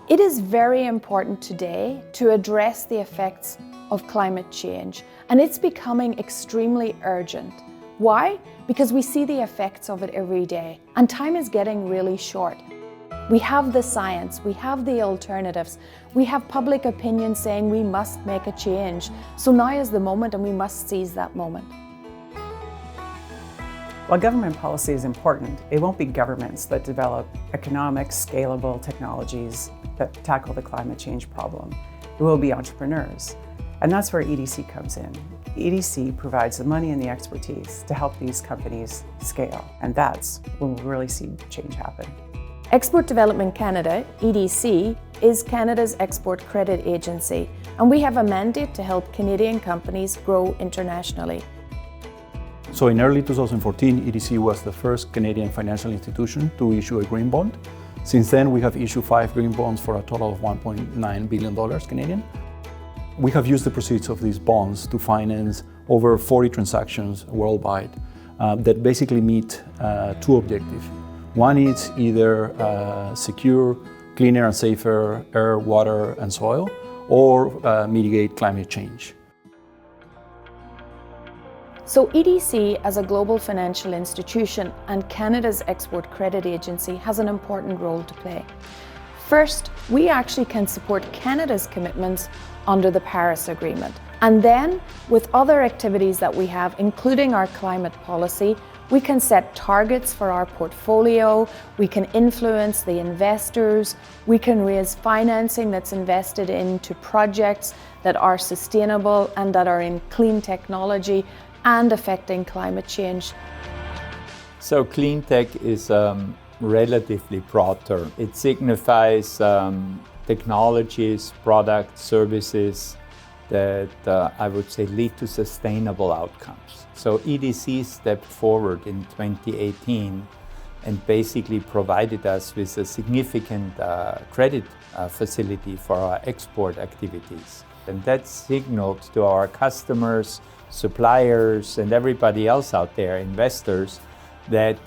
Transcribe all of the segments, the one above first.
It is very important today to address the effects of climate change, and it's becoming extremely urgent. Why? Because we see the effects of it every day, and time is getting really short. We have the science, we have the alternatives, we have public opinion saying we must make a change. So now is the moment, and we must seize that moment. While government policy is important, it won't be governments that develop economic, scalable technologies that tackle the climate change problem. It will be entrepreneurs. And that's where EDC comes in. EDC provides the money and the expertise to help these companies scale. And that's when we'll really see change happen. Export Development Canada, EDC, is Canada's export credit agency, and we have a mandate to help Canadian companies grow internationally. So in early 2014, EDC was the first Canadian financial institution to issue a green bond. Since then, we have issued 5 green bonds for a total of $1.9 billion Canadian. We have used the proceeds of these bonds to finance over 40 transactions worldwide that basically meet 2 objectives. One is either secure, cleaner and safer air, water and soil, or mitigate climate change. So EDC, as a global financial institution and Canada's export credit agency, has an important role to play. First, we actually can support Canada's commitments under the Paris Agreement. And then, with other activities that we have, including our climate policy, we can set targets for our portfolio, we can influence the investors, we can raise financing that's invested into projects that are sustainable and that are in clean technology and affecting climate change. So clean tech is a relatively broad term. It signifies technologies, products, services that I would say lead to sustainable outcomes. So EDC stepped forward in 2018 and basically provided us with a significant credit facility for our export activities. And that signaled to our customers, suppliers, and everybody else out there, investors, that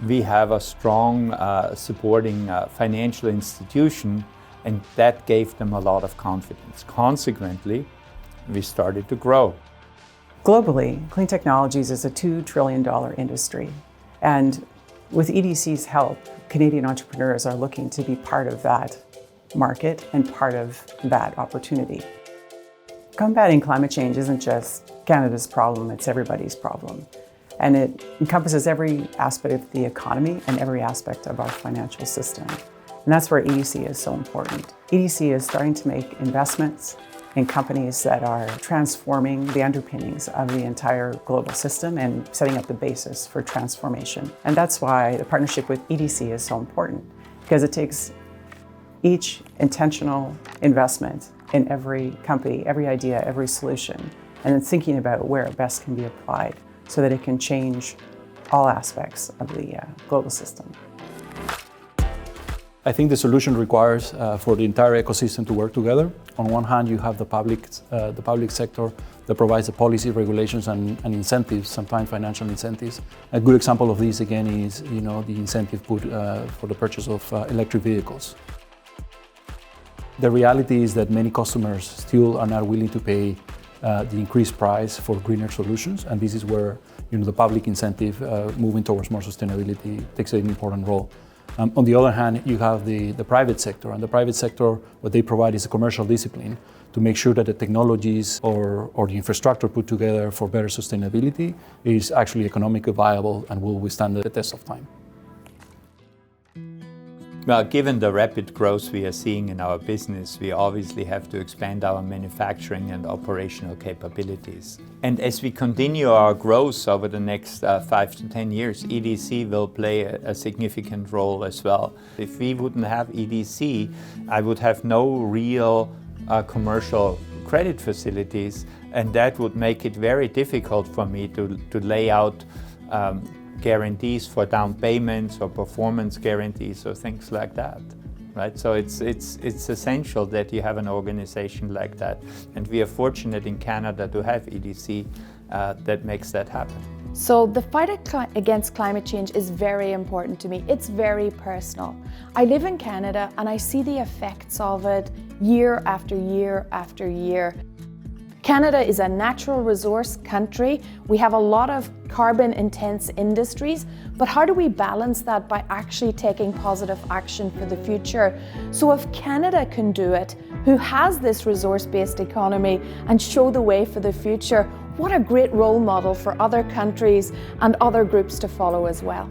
we have a strong supporting financial institution, and that gave them a lot of confidence. Consequently, we started to grow. Globally, clean technologies is a $2 trillion industry. And with EDC's help, Canadian entrepreneurs are looking to be part of that market and part of that opportunity. Combating climate change isn't just Canada's problem, it's everybody's problem. And it encompasses every aspect of the economy and every aspect of our financial system. And that's where EDC is so important. EDC is starting to make investments in companies that are transforming the underpinnings of the entire global system and setting up the basis for transformation. And that's why the partnership with EDC is so important, because it takes each intentional investment in every company, every idea, every solution, and then thinking about where it best can be applied so that it can change all aspects of the global system. I think the solution requires for the entire ecosystem to work together. On one hand, you have the public sector that provides the policy, regulations, and incentives, sometimes financial incentives. A good example of this, again, is the incentive put for the purchase of electric vehicles. The reality is that many customers still are not willing to pay the increased price for greener solutions, and this is where the public incentive moving towards more sustainability takes an important role. On the other hand, you have the private sector, and the private sector, what they provide is a commercial discipline to make sure that the technologies or the infrastructure put together for better sustainability is actually economically viable and will withstand the test of time. Well, given the rapid growth we are seeing in our business, we obviously have to expand our manufacturing and operational capabilities. And as we continue our growth over the next 5 to 10 years, EDC will play a significant role as well. If we wouldn't have EDC, I would have no real commercial credit facilities, and that would make it very difficult for me to lay out guarantees for down payments or performance guarantees or things like that, right? So it's essential that you have an organization like that. And we are fortunate in Canada to have EDC that makes that happen. So the fight against climate change is very important to me. It's very personal. I live in Canada and I see the effects of it year after year after year. Canada is a natural resource country. We have a lot of carbon intense industries, but how do we balance that by actually taking positive action for the future? So if Canada can do it, who has this resource-based economy, and show the way for the future, what a great role model for other countries and other groups to follow as well.